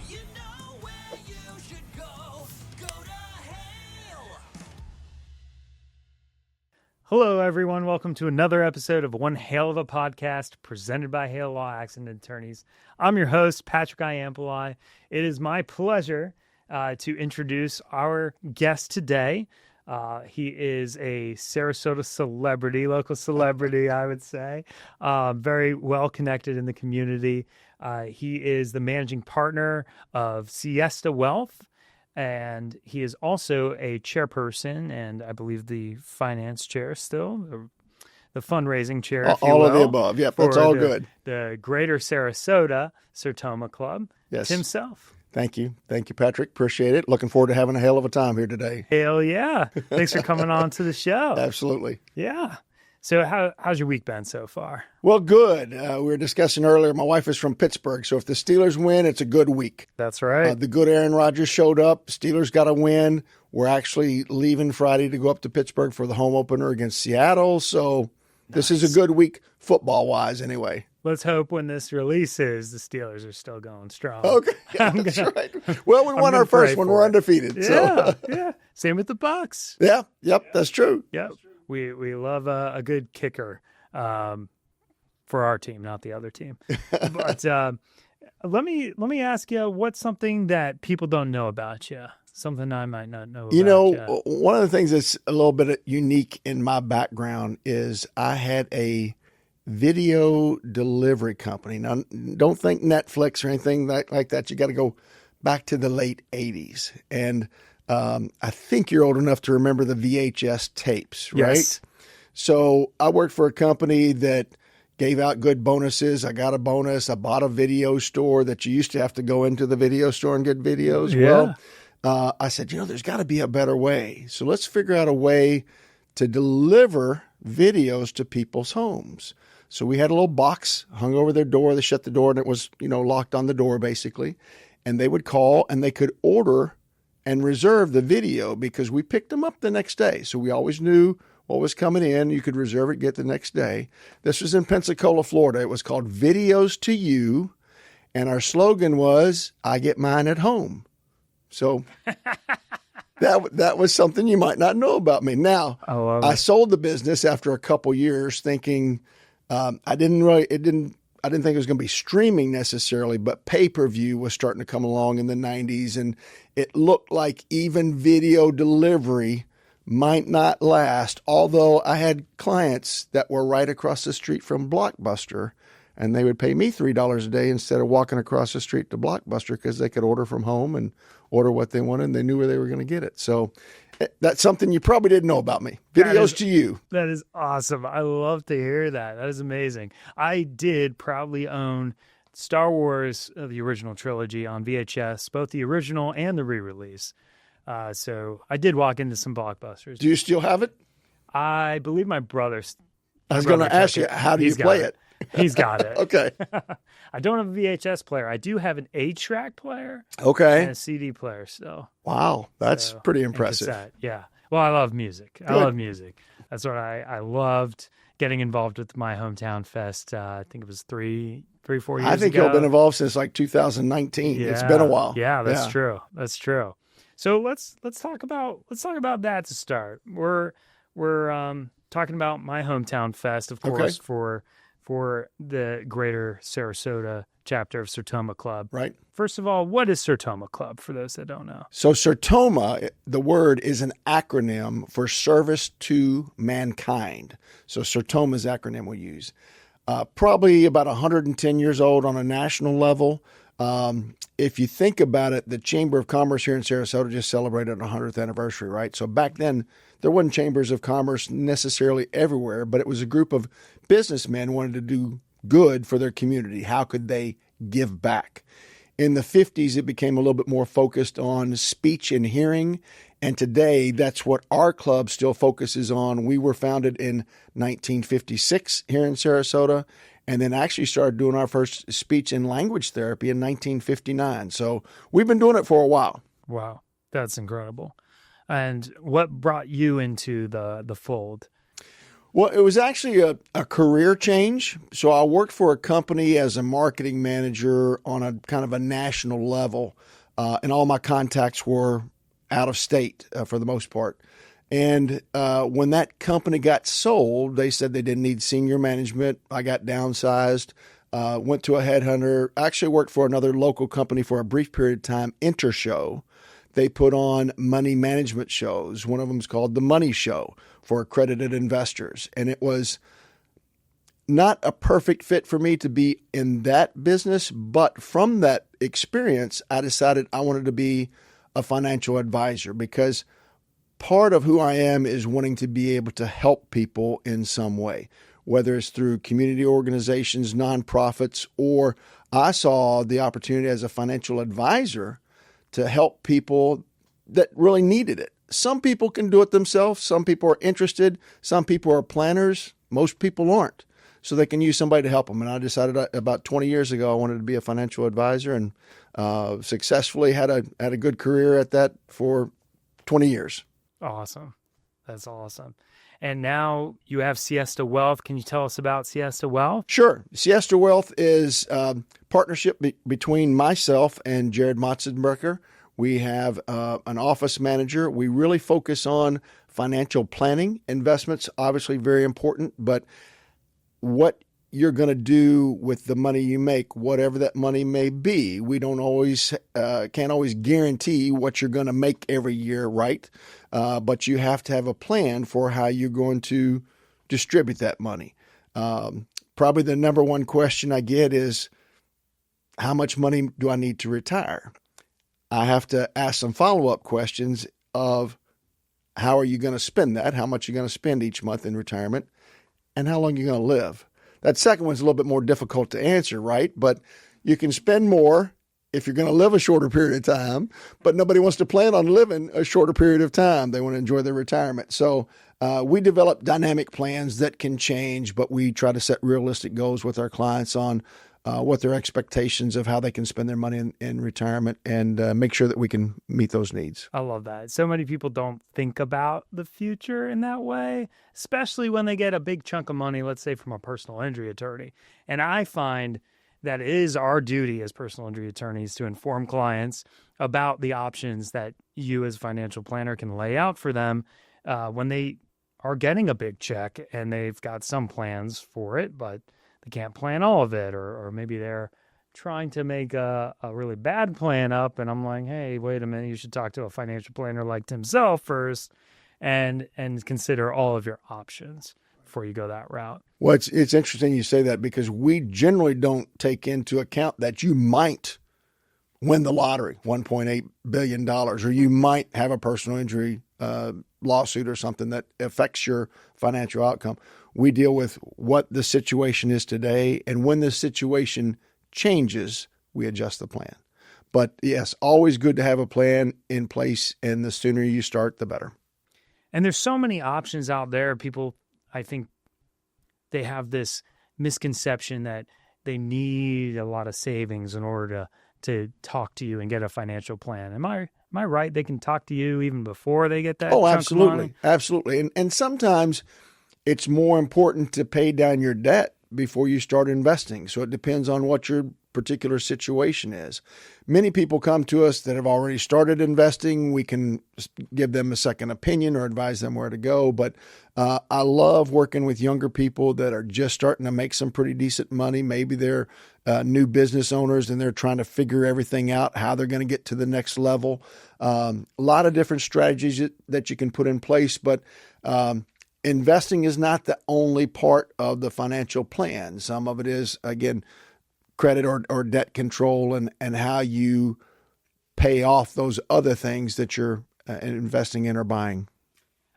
You know where you should go. Go to Hale. Hello, everyone. Welcome to another episode of One Hale of a podcast presented by Hale Law Accident Attorneys. I'm your host, Patrick Iyampillai. It is my pleasure to introduce our guest today. He is a Sarasota celebrity, local celebrity, I would say, very well connected in the community. He is the managing partner of Siesta Wealth, and he is also a chairperson and I believe the finance chair still, the fundraising chair, if you all will, of the above. Yep, that's all good. The Greater Sarasota Sertoma Club. Yes. Himself. Thank you, Patrick. Appreciate it. Looking forward to having a hell of a time here today. Hell yeah! Thanks for coming on to the show. Absolutely. Yeah. So how's your week been so far? Well, good. We were discussing earlier, my wife is from Pittsburgh, so if the Steelers win, it's a good week. That's right. The good Aaron Rodgers showed up. Steelers got a win. We're actually leaving Friday to go up to Pittsburgh for the home opener against Seattle, so This is a good week football-wise anyway. Let's hope when this releases, the Steelers are still going strong. Okay, yeah, that's right. Well, we won our first one. We're undefeated. Yeah, So. yeah. Same with the Bucks. Yeah, yep, that's true. Yep. We love a good kicker for our team, not the other team. But let me ask you, what's something that people don't know about you? Something I might not know about you. One of the things that's a little bit unique in my background is I had a video delivery company. Now, don't think Netflix or anything like that. You got to go back to the late 80s. And I think you're old enough to remember the VHS tapes, right? Yes. So I worked for a company that gave out good bonuses. I got a bonus. I bought a video store that you used to have to go into the video store and get videos. Yeah. Well, I said, there's got to be a better way. So let's figure out a way to deliver videos to people's homes. So we had a little box hung over their door. They shut the door and it was, locked on the door basically. And they would call and they could order and reserve the video because we picked them up the next day. So we always knew what was coming in. You could reserve it, get the next day. This was in Pensacola, Florida. It was called Videos to You. And our slogan was, I get mine at home. So that was something you might not know about me. Now, I sold the business after a couple years thinking I didn't think it was going to be streaming necessarily, but pay-per-view was starting to come along in the 90s, and it looked like even video delivery might not last, although I had clients that were right across the street from Blockbuster, and they would pay me $3 a day instead of walking across the street to Blockbuster because they could order from home and order what they wanted, and they knew where they were going to get it. So that's something you probably didn't know about me. Videos to You. That is awesome. I love to hear that. That is amazing. I did probably own Star Wars, the original trilogy on VHS, both the original and the re-release. So I did walk into some Blockbusters. Do you still have it? I believe my brother's. I was going to ask you, how do you play it? He's got it. Okay. I don't have a VHS player. I do have an 8-track player. Okay. And a CD player still. Wow. That's pretty impressive. Yeah. Well, I love music. Good. I love music. That's what I loved getting involved with my hometown fest. I think it was 3-4 years ago. I think you've been involved since like 2019. Yeah. It's been a while. Yeah, that's true. That's true. So let's talk about that to start. We're talking about my hometown fest, of course, for the Greater Sarasota chapter of Sertoma Club. Right. First of all, what is Sertoma Club for those that don't know? So Sertoma, the word is an acronym for service to mankind. So Sertoma's acronym we use. Probably about 110 years old on a national level. If you think about it, the Chamber of Commerce here in Sarasota just celebrated a 100th anniversary, right? So back then, there wasn't chambers of commerce necessarily everywhere, but it was a group of businessmen wanted to do good for their community. How could they give back? In the 50s, it became a little bit more focused on speech and hearing. And today, that's what our club still focuses on. We were founded in 1956 here in Sarasota, and then actually started doing our first speech and language therapy in 1959. So we've been doing it for a while. Wow, that's incredible. And what brought you into the fold? Well, it was actually a career change. So I worked for a company as a marketing manager on a kind of a national level, and all my contacts were out of state for the most part. And when that company got sold, they said they didn't need senior management. I got downsized, went to a headhunter, actually worked for another local company for a brief period of time, Intershow. They put on money management shows. One of them is called The Money Show for accredited investors. And it was not a perfect fit for me to be in that business. But from that experience, I decided I wanted to be a financial advisor because part of who I am is wanting to be able to help people in some way, whether it's through community organizations, nonprofits, or I saw the opportunity as a financial advisor to help people that really needed it. Some people can do it themselves. Some people are interested. Some people are planners. Most people aren't. So they can use somebody to help them. And I decided about 20 years ago I wanted to be a financial advisor, and successfully had a good career at that for 20 years. Awesome. That's awesome. And now you have Siesta Wealth. Can you tell us about Siesta Wealth? Sure. Siesta Wealth is a partnership between myself and Jared Motzenberger. We have an office manager. We really focus on financial planning. Investments, obviously very important, but what you're going to do with the money you make, whatever that money may be. We don't always, can't always guarantee what you're going to make every year, right? But you have to have a plan for how you're going to distribute that money. Probably the number one question I get is, how much money do I need to retire? I have to ask some follow-up questions of how are you going to spend that? How much you're going to spend each month in retirement, and how long you're going to live. That second one's a little bit more difficult to answer, right? But you can spend more if you're going to live a shorter period of time, but nobody wants to plan on living a shorter period of time. They want to enjoy their retirement. So we develop dynamic plans that can change, but we try to set realistic goals with our clients on what their expectations of how they can spend their money in retirement, and make sure that we can meet those needs. I love that. So many people don't think about the future in that way, especially when they get a big chunk of money, let's say from a personal injury attorney. And I find that it is our duty as personal injury attorneys to inform clients about the options that you as a financial planner can lay out for them when they are getting a big check and they've got some plans for it, but they can't plan all of it, or maybe they're trying to make a really bad plan up, and I'm like, hey, wait a minute, you should talk to a financial planner like himself first and consider all of your options before you go that route. Well, it's interesting you say that, because we generally don't take into account that you might win the lottery, $1.8 billion, or you might have a personal injury lawsuit or something that affects your financial outcome. We deal with what the situation is today, and when the situation changes, we adjust the plan. But yes, always good to have a plan in place, and the sooner you start, the better. And there's so many options out there. People, I think, they have this misconception that they need a lot of savings in order to talk to you and get a financial plan. Am I right? They can talk to you even before they get that? Oh, chunk absolutely. Of money? Absolutely. And sometimes it's more important to pay down your debt before you start investing. So it depends on what your particular situation is. Many people come to us that have already started investing. We can give them a second opinion or advise them where to go. But I love working with younger people that are just starting to make some pretty decent money. Maybe they're new business owners and they're trying to figure everything out, how they're going to get to the next level. A lot of different strategies that you can put in place, but investing is not the only part of the financial plan. Some of it is, again, credit or debt control and how you pay off those other things that you're investing in or buying.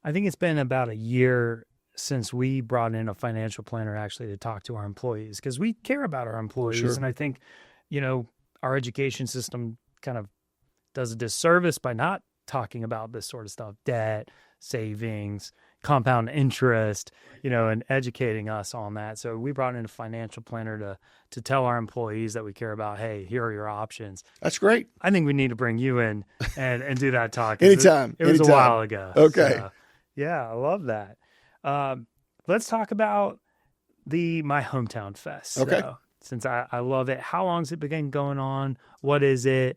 I think it's been about a year since we brought in a financial planner actually to talk to our employees, because we care about our employees. Sure. And I think, our education system kind of does a disservice by not talking about this sort of stuff, debt, savings, compound interest, and educating us on that. So we brought in a financial planner to tell our employees that we care about, hey, here are your options. That's great. I think we need to bring you in and do that talk. Anytime. It was Anytime. a while ago. Okay. So, yeah, I love that. let's talk about my hometown fest. Okay. So, since I love it, how long's it been going on? What is it?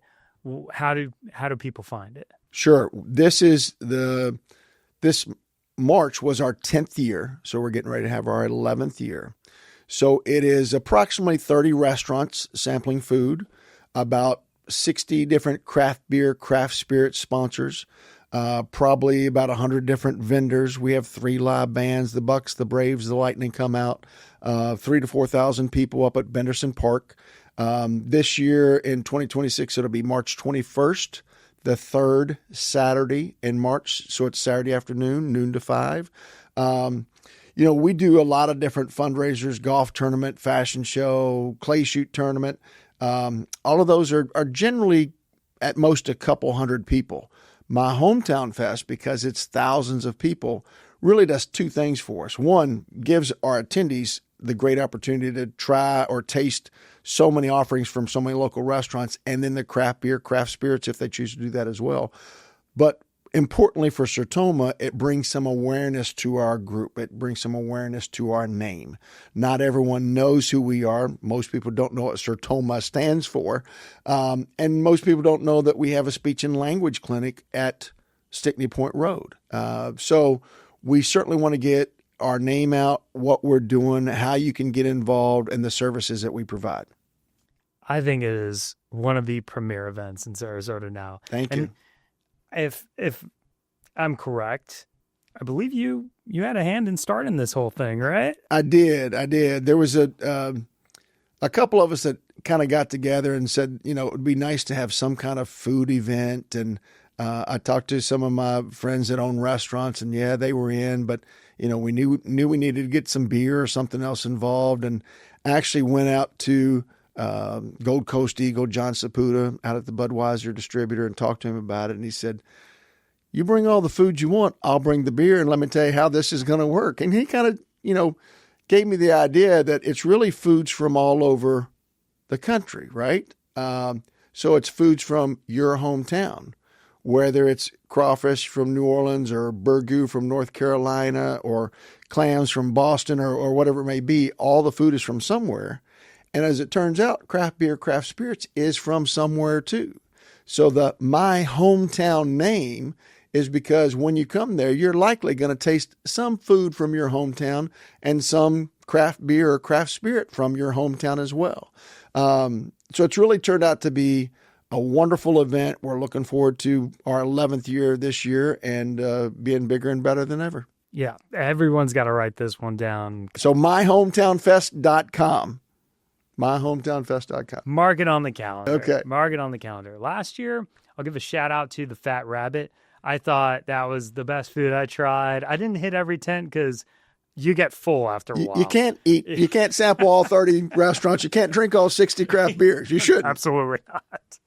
How do people find it? Sure. This March was our 10th year, so we're getting ready to have our 11th year. So it is approximately 30 restaurants sampling food, about 60 different craft beer, craft spirit sponsors, probably about 100 different vendors. We have 3 live bands, the Bucks, the Braves, the Lightning come out, 3,000 to 4,000 people up at Benderson Park. This year in 2026, it'll be March 21st, the third Saturday in March. So it's Saturday afternoon, noon to 5. We do a lot of different fundraisers, golf tournament, fashion show, clay shoot tournament. All of those are generally at most a couple hundred people. My hometown fest, because it's thousands of people, really does 2 things for us. One, gives our attendees the great opportunity to try or taste so many offerings from so many local restaurants, and then the craft beer, craft spirits, if they choose to do that as well. But importantly for Sertoma, it brings some awareness to our group. It brings some awareness to our name. Not everyone knows who we are. Most people don't know what Sertoma stands for. And most people don't know that we have a speech and language clinic at Stickney Point Road. So we certainly want to get our name out, what we're doing, how you can get involved, and the services that we provide. I think it is one of the premier events in Sarasota now. Thank you. If I'm correct, I believe you had a hand in starting this whole thing, right? I did. There was a couple of us that kind of got together and said, it would be nice to have some kind of food event. And I talked to some of my friends that own restaurants, and they were in, but we knew we needed to get some beer or something else involved, and actually went out to Gold Coast Eagle, John Saputa, out at the Budweiser distributor, and talked to him about it. And he said, "You bring all the food you want, I'll bring the beer, and let me tell you how this is going to work." And he kind of, gave me the idea that it's really foods from all over the country, right? So it's foods from your hometown, whether it's crawfish from New Orleans or burgoo from North Carolina or clams from Boston or whatever it may be. All the food is from somewhere. And as it turns out, craft beer, craft spirits is from somewhere too. So the My Hometown name is because when you come there, you're likely going to taste some food from your hometown and some craft beer or craft spirit from your hometown as well. So it's really turned out to be a wonderful event. We're looking forward to our 11th year this year and being bigger and better than ever. Yeah, everyone's got to write this one down. So myhometownfest.com. myhometownfest.com. Mark it on the calendar. Okay. Mark it on the calendar. Last year, I'll give a shout out to the Fat Rabbit. I thought that was the best food I tried. I didn't hit every tent because you get full after a while. You can't eat. You can't sample all 30 restaurants. You can't drink all 60 craft beers. You shouldn't. Absolutely not.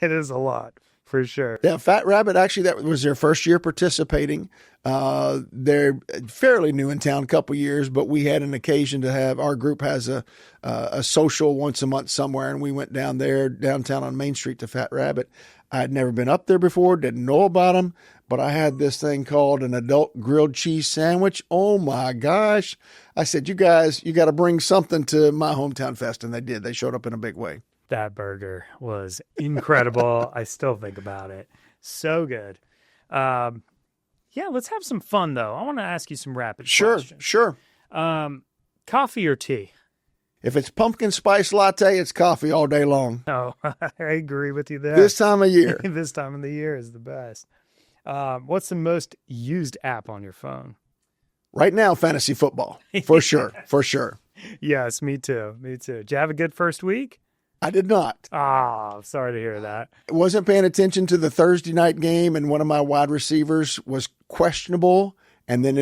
It is a lot, for sure. Yeah, Fat Rabbit, actually, that was their first year participating. They're fairly new in town, a couple years, but we had an occasion to have, our group has a social once a month somewhere, and we went down there, downtown on Main Street to Fat Rabbit. I had never been up there before, didn't know about them, but I had this thing called an adult grilled cheese sandwich. Oh my gosh. I said, you guys, you got to bring something to My Hometown Fest, and they did. They showed up in a big way. That burger was incredible. I still think about it. So good. Yeah, let's have some fun, though. I want to ask you some rapid questions. Sure. Coffee or tea? If it's pumpkin spice latte, it's coffee all day long. Oh, I agree with you there. This time of year. This time of the year is the best. What's the most used app on your phone? Right now, fantasy football. For sure. For sure. Yes, me too. Did you have a good first week? I did not. Sorry to hear that. I wasn't paying attention to the Thursday night game, and one of my wide receivers was questionable and then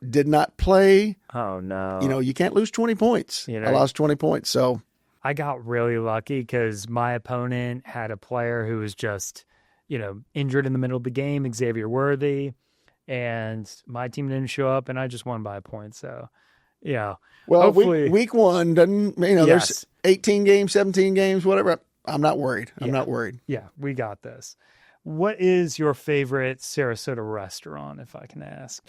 did not play. Oh, no. You can't lose 20 points. I lost 20 points. So I got really lucky because my opponent had a player who was just, injured in the middle of the game, Xavier Worthy, and my team didn't show up, and I just won by a point. So, yeah. Well, hopefully, week one doesn't, yes. There's 18 games, 17 games, whatever. I'm not worried. I'm not worried. Yeah, we got this. What is your favorite Sarasota restaurant, if I can ask?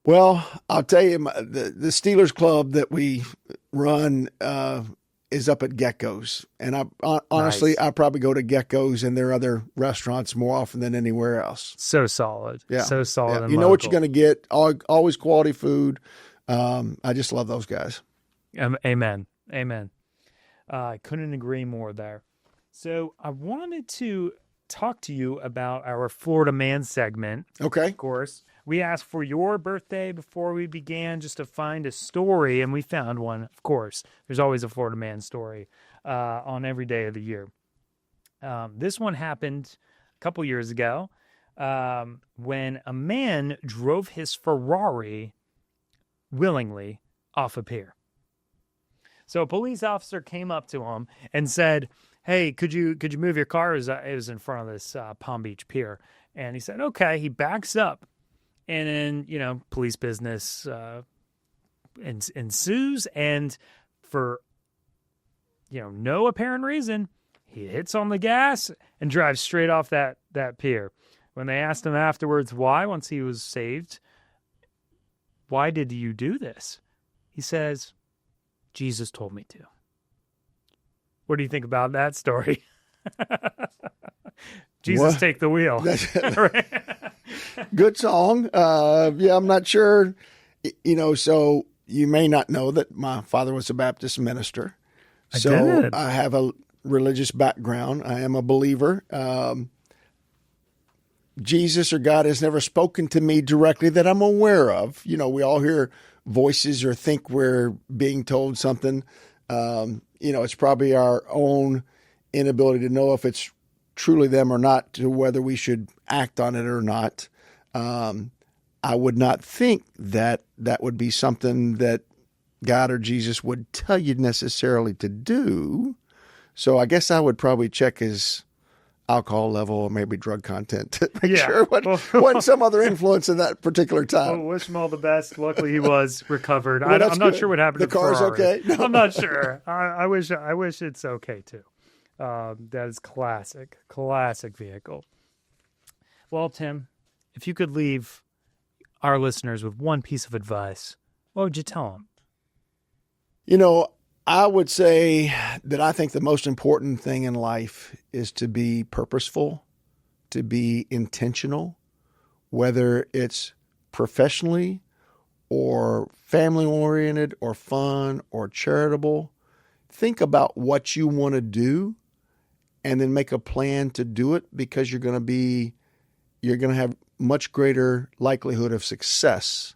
Well, I'll tell you, the Steelers Club that we run is up at Gecko's. And honestly, Nice. I probably go to Gecko's and their other restaurants more often than anywhere else. So solid. Yeah. So solid. Yeah. And You know what you're local. going to get. Always quality food. I just love those guys. Amen. Amen. I couldn't agree more there. So I wanted to talk to you about our Florida Man segment. Okay. Of course, we asked for your birthday before we began just to find a story, and we found one. Of course, there's always a Florida Man story on every day of the year. This one happened a couple years ago when a man drove his Ferrari willingly off a pier. So a police officer came up to him and said, "Hey, could you move your car?" It was in front of this Palm Beach pier, and he said, "Okay." He backs up, and then police business ensues, and for no apparent reason, he hits on the gas and drives straight off that pier. When they asked him afterwards why, once he was saved, "Why did you do this?" He says, "Jesus told me to." What do you think about that story? Jesus, What? take the wheel. Right? Good song. Yeah, I'm not sure. So you may not know that my father was a Baptist minister. So did. I have a religious background. I am a believer. Jesus or God has never spoken to me directly that I'm aware of. We all hear voices or think we're being told something. It's probably our own inability to know if it's truly them or not, to whether we should act on it or not. I would not think that would be something that God or Jesus would tell you necessarily to do. So I guess I would probably check his alcohol level or maybe drug content to make sure what some other influence in that particular time. Well, wish him all the best. Luckily, he was recovered. Well, that's I'm not good. sure what happened The to the car's Ferrari. okay? No. I'm not sure. I wish it's okay too. That is classic vehicle. Well, Tim, if you could leave our listeners with one piece of advice, what would you tell them? I would say that I think the most important thing in life is to be purposeful, to be intentional, whether it's professionally or family-oriented or fun or charitable. Think about what you want to do and then make a plan to do it, because you're going to have much greater likelihood of success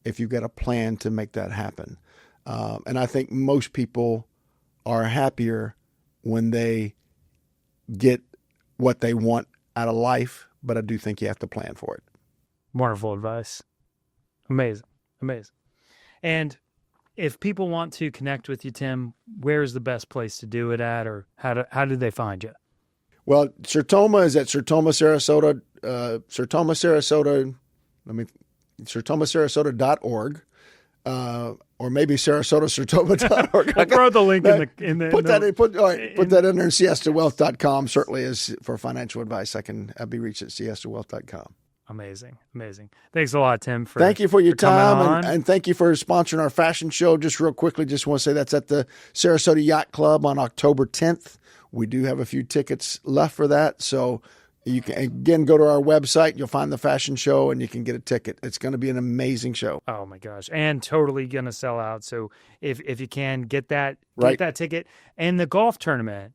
if you've got a plan to make that happen. And I think most people are happier when they get what they want out of life, but I do think you have to plan for it. Wonderful advice. Amazing. And if people want to connect with you, Tim, where's the best place to do it at, or how do they find you? Well, Sertoma is at Sertoma Sarasota, sertomasarasota.org. Or maybe SarasotaSertoma.org. I'll throw the link in the Put that in there. SiestaWealth.com certainly is for financial advice. I can be reached at SiestaWealth.com. Amazing. Thanks a lot, Tim. Thank you for your coming time, on. and thank you for sponsoring our fashion show. Just real quickly, just want to say that's at the Sarasota Yacht Club on October 10th. We do have a few tickets left for that, so you can, again, go to our website. You'll find the fashion show, and you can get a ticket. It's going to be an amazing show. Oh my gosh, and totally gonna sell out. So if you can get that ticket, and the golf tournament.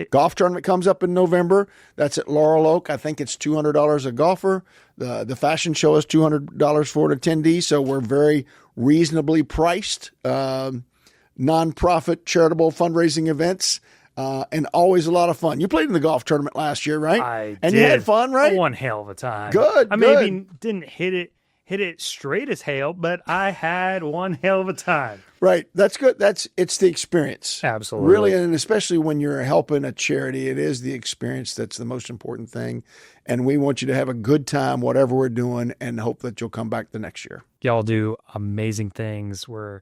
Golf tournament comes up in November. That's at Laurel Oak. I think it's $200 a golfer. The fashion show is $200 for an attendee. So we're very reasonably priced. Nonprofit charitable fundraising events. And always a lot of fun. You played in the golf tournament last year, right? I and did. You had fun, right? One hell of a time. Good. I maybe didn't hit it straight as Hale, but I had one hell of a time. Right. That's good. It's the experience. Absolutely. Really, and especially when you're helping a charity, it is the experience that's the most important thing. And we want you to have a good time, whatever we're doing, and hope that you'll come back the next year. Y'all do amazing things. We're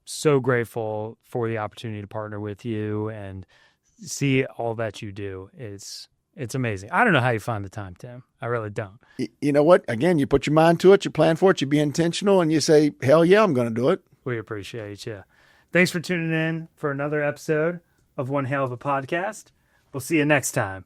so grateful for the opportunity to partner with you and see all that you do. It's It's amazing. I don't know how you find the time, Tim. I really don't. You know what? Again, you put your mind to it, you plan for it, you be intentional, and you say, hell yeah, I'm going to do it. We appreciate you. Thanks for tuning in for another episode of One Hale of a Podcast. We'll see you next time.